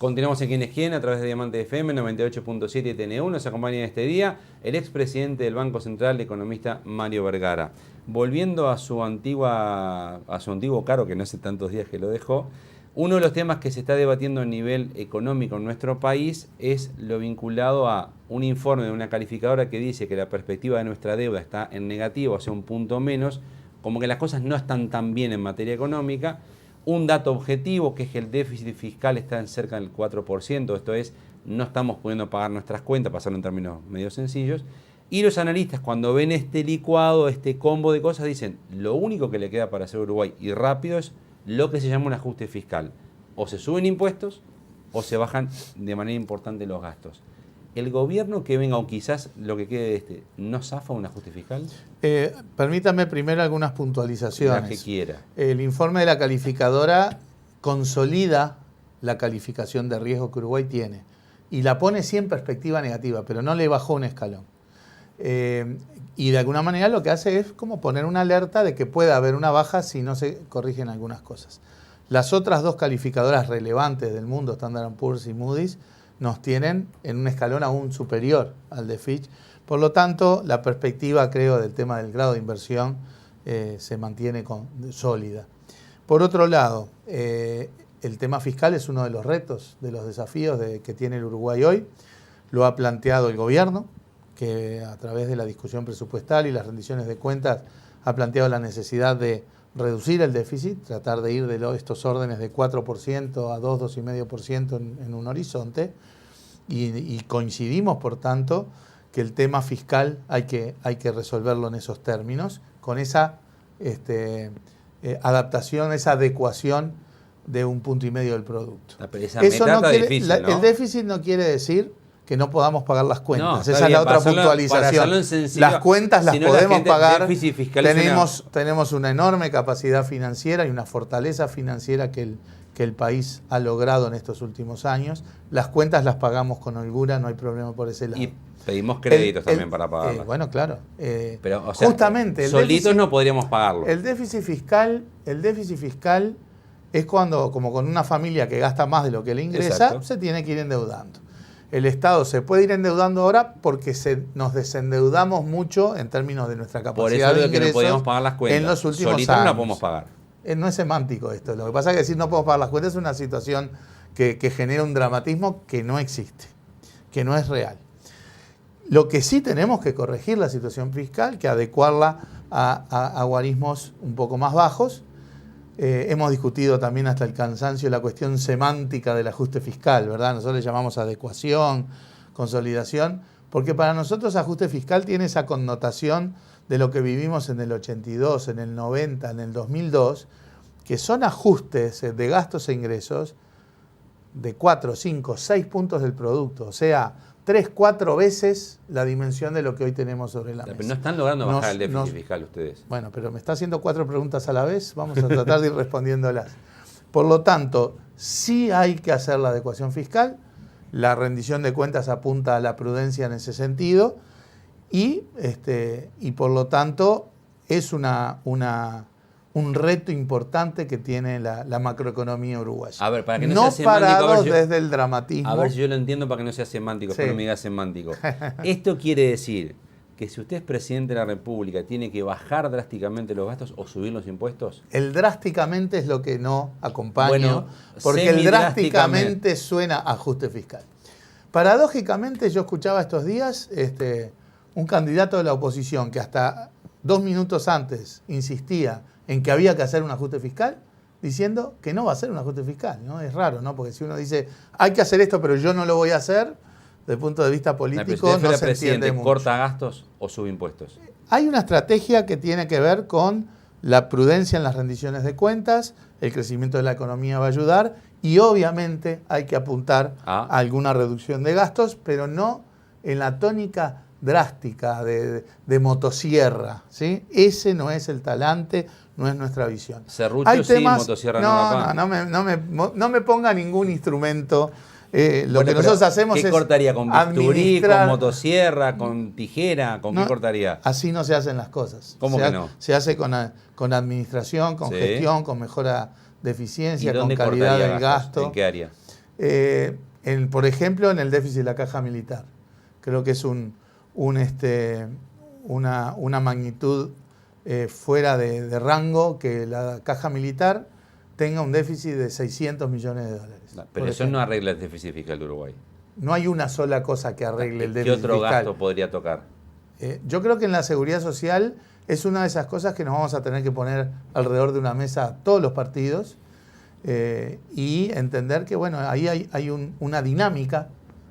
Continuamos en Quién es Quién a través de Diamante FM 98.7 TN1. Nos acompaña en este día el expresidente del Banco Central, el economista Mario Vergara. Volviendo a su antiguo cargo, que no hace tantos días que lo dejó, uno de los temas que se está debatiendo a nivel económico en nuestro país es lo vinculado a un informe de una calificadora que dice que la perspectiva de nuestra deuda está en negativo, hacia un punto menos, como que las cosas no están tan bien en materia económica. Un dato objetivo, que es que el déficit fiscal está en cerca del 4%, esto es, no estamos pudiendo pagar nuestras cuentas, pasarlo en términos medio sencillos. Y los analistas, cuando ven este licuado, este combo de cosas, dicen, lo único que le queda para hacer Uruguay, y rápido, es lo que se llama un ajuste fiscal. O se suben impuestos, o se bajan de manera importante los gastos. ¿El gobierno que venga, o quizás lo que quede de este, no zafa un ajuste fiscal? Permítame primero algunas puntualizaciones. La que quiera. El informe de la calificadora consolida la calificación de riesgo que Uruguay tiene y la pone sí en perspectiva negativa, pero no le bajó un escalón. Y de alguna manera lo que hace es como poner una alerta de que pueda haber una baja si no se corrigen algunas cosas. Las otras dos calificadoras relevantes del mundo, Standard & Poor's y Moody's, nos tienen en un escalón aún superior al de Fitch. Por lo tanto, la perspectiva, creo, del tema del grado de inversión se mantiene sólida. Por otro lado, el tema fiscal es uno de los retos, de los desafíos que tiene el Uruguay hoy. Lo ha planteado el gobierno, que a través de la discusión presupuestal y las rendiciones de cuentas ha planteado la necesidad de reducir el déficit, tratar de ir de estos órdenes de 4% a 2, 2,5% en un horizonte, y coincidimos, por tanto, que el tema fiscal hay que resolverlo en esos términos, con esa adaptación, esa adecuación de 1,5 puntos del producto. Eso no quiere, difícil, ¿no? El déficit no quiere decir que no podamos pagar las cuentas. No, esa es la otra puntualización. Las cuentas las podemos pagar. Tenemos una enorme capacidad financiera y una fortaleza financiera que el país ha logrado en estos últimos años. Las cuentas las pagamos con holgura, no hay problema por ese lado. Y pedimos créditos también para pagarlas. Bueno, claro. Pero, o sea, justamente solitos no podríamos pagarlo. El déficit fiscal es cuando, como con una familia que gasta más de lo que le ingresa, exacto, se tiene que ir endeudando. El Estado se puede ir endeudando ahora porque nos desendeudamos mucho en términos de nuestra capacidad de ingresos. Por eso es que no podíamos pagar las cuentas. En los últimos años. No la podemos pagar. No es semántico esto. Lo que pasa es que decir no podemos pagar las cuentas es una situación que genera un dramatismo que no existe, que no es real. Lo que sí tenemos que corregir la situación fiscal, que adecuarla a guarismos un poco más bajos. Hemos discutido también hasta el cansancio la cuestión semántica del ajuste fiscal, ¿verdad? Nosotros le llamamos adecuación, consolidación, porque para nosotros ajuste fiscal tiene esa connotación de lo que vivimos en el 82, en el 90, en el 2002, que son ajustes de gastos e ingresos de 4, 5, 6 puntos del producto, o sea, 3, 4 veces la dimensión de lo que hoy tenemos sobre la mesa. Pero no están logrando bajar el déficit fiscal ustedes. Bueno, pero me está haciendo 4 preguntas a la vez, vamos a tratar de ir respondiéndolas. Por lo tanto, sí hay que hacer la adecuación fiscal, la rendición de cuentas apunta a la prudencia en ese sentido, y por lo tanto es un reto importante que tiene la macroeconomía uruguaya. A ver, para que no sea semántico, parados desde el dramatismo. A ver si yo lo entiendo para que no sea semántico, sí. Pero no me diga semántico. Esto quiere decir que si usted es presidente de la República, ¿tiene que bajar drásticamente los gastos o subir los impuestos? El drásticamente es lo que no acompaña, porque el drásticamente suena a ajuste fiscal. Paradójicamente, yo escuchaba estos días un candidato de la oposición que hasta 2 minutos antes insistía en que había que hacer un ajuste fiscal, diciendo que no va a ser un ajuste fiscal, ¿no? Es raro, ¿no? Porque si uno dice, hay que hacer esto, pero yo no lo voy a hacer, desde el punto de vista político no se entiende mucho. ¿Corta gastos o sube impuestos? Hay una estrategia que tiene que ver con la prudencia en las rendiciones de cuentas, el crecimiento de la economía va a ayudar, y obviamente hay que apuntar a alguna reducción de gastos, pero no en la tónica drástica de motosierra, ¿sí? Ese no es el talante, no es nuestra visión. Serrucho sí, motosierra no. No me ponga ningún instrumento. Lo que nosotros hacemos es... ¿Qué cortaría? ¿Con bisturí, con motosierra, con tijera? ¿Con qué cortaría? Así no se hacen las cosas. ¿Cómo que no? Se hace con administración, con gestión, con mejora de eficiencia, con calidad del gasto. ¿En qué área? por ejemplo, en el déficit de la caja militar. Creo que es una magnitud fuera de rango que la caja militar tenga un déficit de 600 millones de dólares. Pero eso no arregla el déficit fiscal de Uruguay. No hay una sola cosa que arregle el déficit fiscal. ¿Qué otro gasto podría tocar? Yo creo que en la seguridad social es una de esas cosas que nos vamos a tener que poner alrededor de una mesa todos los partidos y entender que bueno, ahí hay una dinámica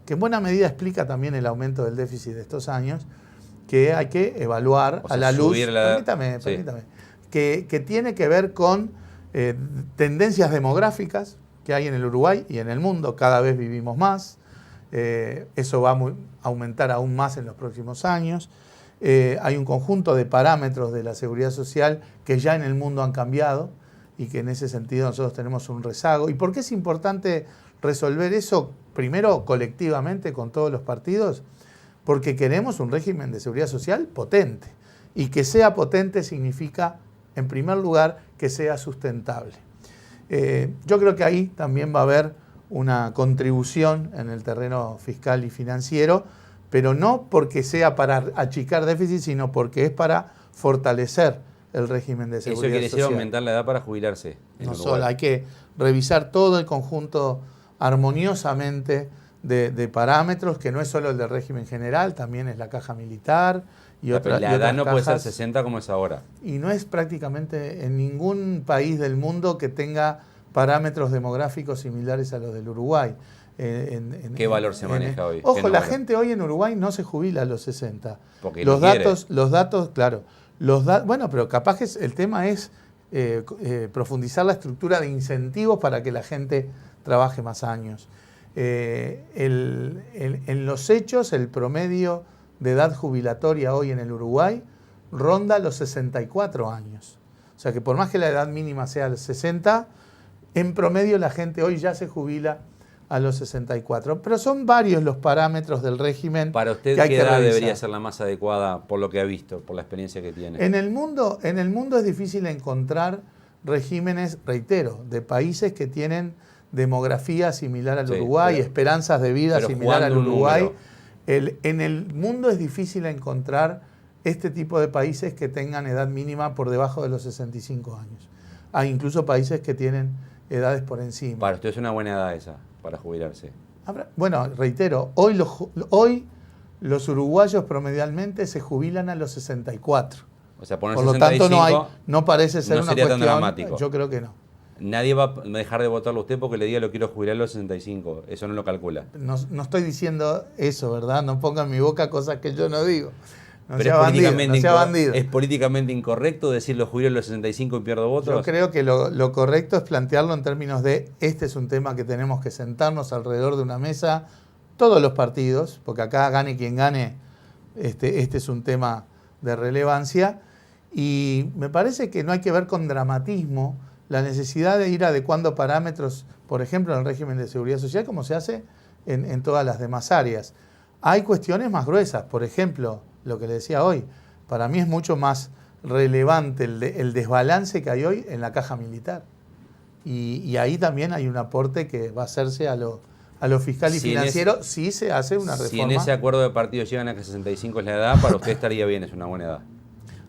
que en buena medida explica también el aumento del déficit de estos años, que hay que evaluar a la luz, permítame, que tiene que ver con tendencias demográficas que hay en el Uruguay y en el mundo. Cada vez vivimos más, eso va a aumentar aún más en los próximos años. Hay un conjunto de parámetros de la seguridad social que ya en el mundo han cambiado y que en ese sentido nosotros tenemos un rezago. ¿Y por qué es importante resolver eso primero colectivamente con todos los partidos? Porque queremos un régimen de seguridad social potente. Y que sea potente significa, en primer lugar, que sea sustentable. Yo creo que ahí también va a haber una contribución en el terreno fiscal y financiero, pero no porque sea para achicar déficit, sino porque es para fortalecer el régimen de seguridad social. Eso quiere decir aumentar la edad para jubilarse. No solo, hay que revisar todo el conjunto armoniosamente de parámetros, que no es solo el del régimen general, también es la caja militar y otras. La edad no puede ser 60 como es ahora. Y no es prácticamente en ningún país del mundo que tenga parámetros demográficos similares a los del Uruguay. ¿Qué valor se maneja hoy? Ojo, la gente hoy en Uruguay no se jubila a los 60. Porque los datos, claro. Bueno, pero capaz que el tema es profundizar la estructura de incentivos para que la gente trabaje más años. En los hechos, el promedio de edad jubilatoria hoy en el Uruguay ronda los 64 años. O sea que por más que la edad mínima sea los 60, en promedio la gente hoy ya se jubila a los 64. Pero son varios los parámetros del régimen. Para usted, ¿qué edad debería ser la más adecuada por lo que ha visto, por la experiencia que tiene? En el mundo es difícil encontrar regímenes, reitero, de países que tienen demografía similar al Uruguay, esperanzas de vida similar al Uruguay. En el mundo es difícil encontrar este tipo de países que tengan edad mínima por debajo de los 65 años. Hay incluso países que tienen edades por encima. Para usted es una buena edad esa, para jubilarse. Bueno, reitero, hoy los uruguayos promedialmente se jubilan a los 64. O sea, poner por 65, lo tanto no parece ser una cuestión dramático. Yo creo que no. Nadie va a dejar de votarlo a usted porque le diga lo quiero jubilar a los 65. Eso no lo calcula. No estoy diciendo eso, ¿verdad? No ponga en mi boca cosas que yo no digo. No Pero sea bandido. ¿Es políticamente incorrecto decir lo jubilo a los 65 y pierdo votos? Yo creo que lo correcto es plantearlo en términos de este es un tema que tenemos que sentarnos alrededor de una mesa, todos los partidos, porque acá gane quien gane, este es un tema de relevancia. Y me parece que no hay que ver con dramatismo la necesidad de ir adecuando parámetros, por ejemplo, en el régimen de seguridad social, como se hace en todas las demás áreas. Hay cuestiones más gruesas, por ejemplo, lo que le decía hoy, para mí es mucho más relevante el desbalance que hay hoy en la caja militar. Y ahí también hay un aporte que va a hacerse a lo fiscal y financiero si se hace una reforma. Si en ese acuerdo de partidos llegan a que 65 es la edad, para usted estaría bien, es una buena edad.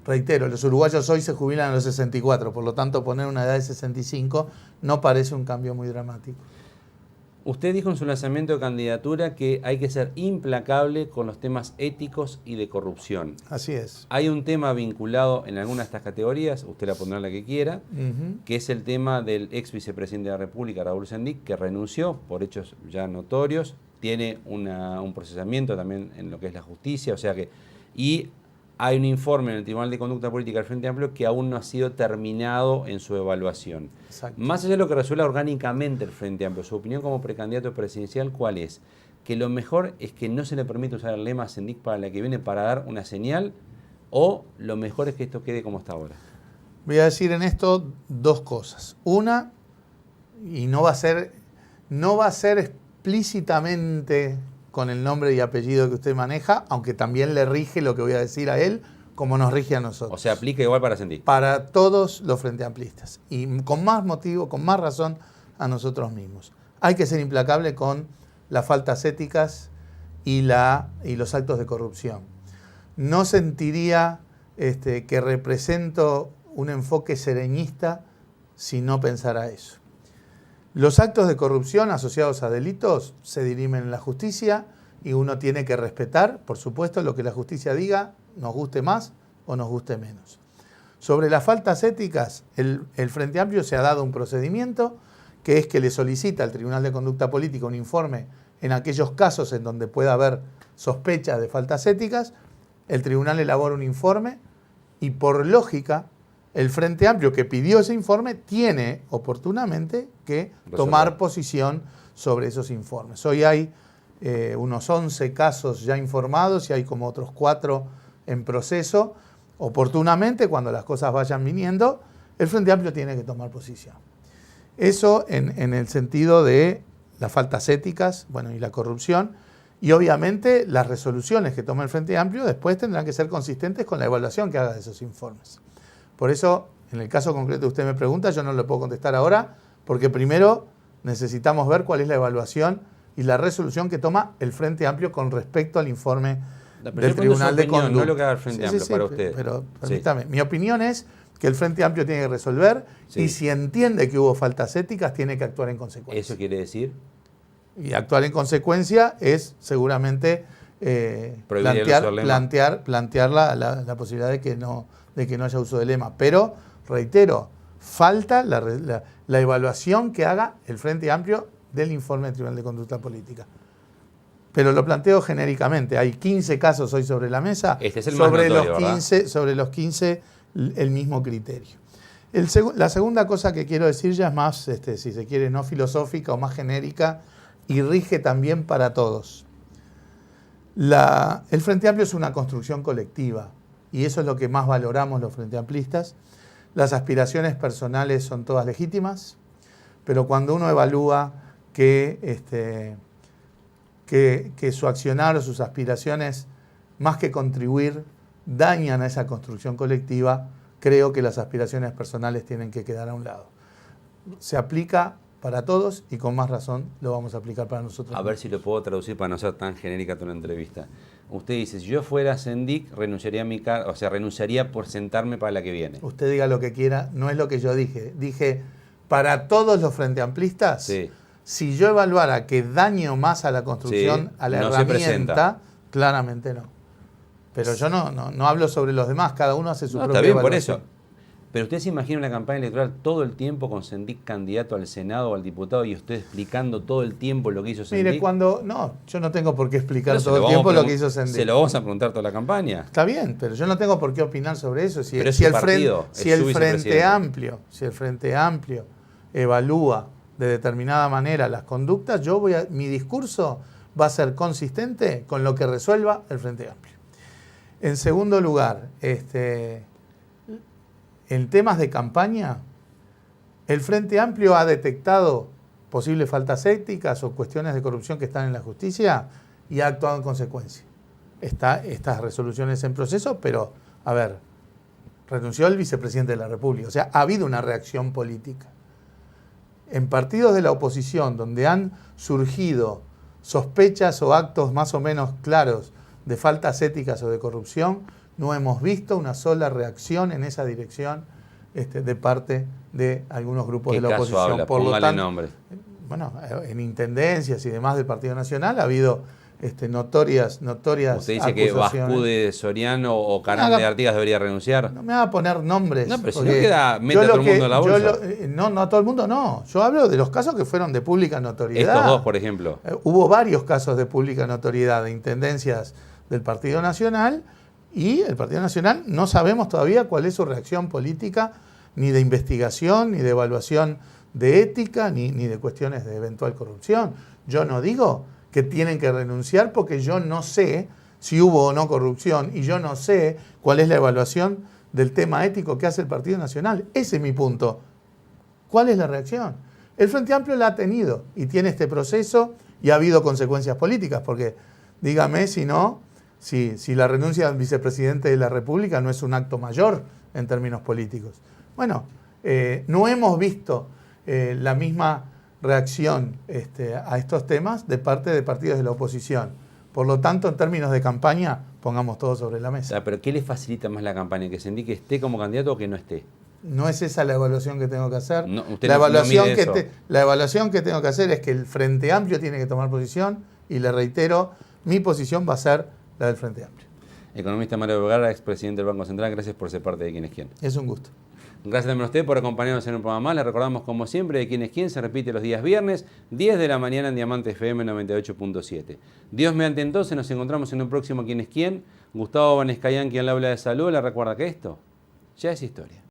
Reitero, los uruguayos hoy se jubilan a los 64, por lo tanto poner una edad de 65 no parece un cambio muy dramático. Usted dijo en su lanzamiento de candidatura que hay que ser implacable con los temas éticos y de corrupción. Así es. Hay un tema vinculado en alguna de estas categorías, usted la pondrá en la que quiera, que es el tema del ex vicepresidente de la República, Raúl Sendic, que renunció por hechos ya notorios, tiene un procesamiento también en lo que es la justicia, o sea que... Y hay un informe en el Tribunal de Conducta Política del Frente Amplio que aún no ha sido terminado en su evaluación. Exacto. Más allá de lo que resuelva orgánicamente el Frente Amplio, su opinión como precandidato presidencial, ¿cuál es? Que lo mejor es que no se le permite usar el lema Sendic para la que viene para dar una señal, o lo mejor es que esto quede como está ahora. Voy a decir en esto dos cosas. Una, y no va a ser explícitamente con el nombre y apellido que usted maneja, aunque también le rige lo que voy a decir a él, como nos rige a nosotros. O sea, aplica igual para Sendic. Para todos los frente amplistas. Y con más motivo, con más razón, a nosotros mismos. hay que ser implacable con las faltas éticas y los actos de corrupción. No sentiría que represento un enfoque sereñista si no pensara eso. Los actos de corrupción asociados a delitos se dirimen en la justicia y uno tiene que respetar, por supuesto, lo que la justicia diga, nos guste más o nos guste menos. Sobre las faltas éticas, el Frente Amplio se ha dado un procedimiento que es que le solicita al Tribunal de Conducta Política un informe en aquellos casos en donde pueda haber sospechas de faltas éticas. El tribunal elabora un informe y, por lógica, el Frente Amplio que pidió ese informe tiene oportunamente que tomar posición sobre esos informes. Hoy hay unos 11 casos ya informados y hay como otros 4 en proceso. Oportunamente, cuando las cosas vayan viniendo, el Frente Amplio tiene que tomar posición. Eso en el sentido de las faltas éticas, y la corrupción. Y obviamente las resoluciones que tome el Frente Amplio después tendrán que ser consistentes con la evaluación que haga de esos informes. Por eso, en el caso concreto que usted me pregunta, yo no le puedo contestar ahora, porque primero necesitamos ver cuál es la evaluación y la resolución que toma el Frente Amplio con respecto al informe del Tribunal de Conducta. No lo que haga el Frente Amplio para usted. Pero permítame, mi opinión es que el Frente Amplio tiene que resolver y si entiende que hubo faltas éticas, tiene que actuar en consecuencia. ¿Eso quiere decir? Y actuar en consecuencia es seguramente plantear la posibilidad de que no haya uso de lema. Pero, reitero, falta la evaluación que haga el Frente Amplio del informe del Tribunal de Conducta Política. Pero lo planteo genéricamente. Hay 15 casos hoy sobre la mesa. Este es el sobre más notorio, sobre los 15 el mismo criterio. La segunda cosa que quiero decir ya es más, si se quiere, no filosófica o más genérica, y rige también para todos. El Frente Amplio es una construcción colectiva y eso es lo que más valoramos los Frente Amplistas. Las aspiraciones personales son todas legítimas, pero cuando uno evalúa que su accionar o sus aspiraciones, más que contribuir, dañan a esa construcción colectiva, creo que las aspiraciones personales tienen que quedar a un lado. Se aplica para todos y con más razón lo vamos a aplicar para nosotros. A ver si lo puedo traducir para no ser tan genérica toda la entrevista. Usted dice, si yo fuera Sendik, renunciaría a mi cargo, renunciaría por sentarme para la que viene. Usted diga lo que quiera, no es lo que yo dije. Dije, para todos los Frente Amplistas, si yo evaluara que daño más a la construcción, a la herramienta, claramente no. Pero yo no hablo sobre los demás, cada uno hace su propia está bien, evaluación. por eso. Pero usted se imagina una campaña electoral todo el tiempo con Sendik candidato al Senado o al diputado y usted explicando todo el tiempo lo que hizo Sendik. Mire, yo no tengo por qué explicar todo el tiempo lo que hizo Sendik. Se lo vamos a preguntar toda la campaña. Está bien, pero yo no tengo por qué opinar sobre eso. Si el Frente Amplio evalúa de determinada manera las conductas, mi discurso va a ser consistente con lo que resuelva el Frente Amplio. En segundo lugar, en temas de campaña, el Frente Amplio ha detectado posibles faltas éticas o cuestiones de corrupción que están en la justicia y ha actuado en consecuencia. Estas resoluciones en proceso, pero, renunció el vicepresidente de la República. O sea, ha habido una reacción política. En partidos de la oposición, donde han surgido sospechas o actos más o menos claros de faltas éticas o de corrupción, no hemos visto una sola reacción en esa dirección de parte de algunos grupos de la oposición. Habla? Por lo tanto, nombre. Bueno, en intendencias y demás del Partido Nacional ha habido notorias ¿Usted dice que Bascude, Soriano o Canal de Artigas debería renunciar? No me va a poner nombres. No, pero si no queda, mete a todo el mundo en la bolsa. No a todo el mundo no. Yo hablo de los casos que fueron de pública notoriedad. Estos dos, por ejemplo. Hubo varios casos de pública notoriedad de intendencias del Partido Nacional y el Partido Nacional no sabemos todavía cuál es su reacción política, ni de investigación, ni de evaluación de ética, ni de cuestiones de eventual corrupción. Yo no digo que tienen que renunciar porque yo no sé si hubo o no corrupción y yo no sé cuál es la evaluación del tema ético que hace el Partido Nacional. Ese es mi punto. ¿Cuál es la reacción? El Frente Amplio la ha tenido y tiene este proceso y ha habido consecuencias políticas, porque dígame si la renuncia del vicepresidente de la República no es un acto mayor en términos políticos. Bueno, no hemos visto la misma reacción a estos temas de parte de partidos de la oposición. Por lo tanto, en términos de campaña, pongamos todo sobre la mesa. Pero ¿qué le facilita más la campaña? ¿Que Sendí que esté como candidato o que no esté? No es esa la evaluación que tengo que hacer. No, usted la, no evaluación mide eso. La evaluación que tengo que hacer es que el Frente Amplio tiene que tomar posición y le reitero, mi posición va a ser la del Frente Amplio. Economista Mario Vergara, expresidente del Banco Central, gracias por ser parte de Quién es Quién. Es un gusto. Gracias también a usted por acompañarnos en un programa más. Le recordamos, como siempre, de Quién es Quién se repite los días viernes, 10 de la mañana en Diamante FM 98.7. Dios mediante, entonces nos encontramos en un próximo Quién es Quién. Gustavo Vanescayán, quien le habla de salud, le recuerda que esto ya es historia.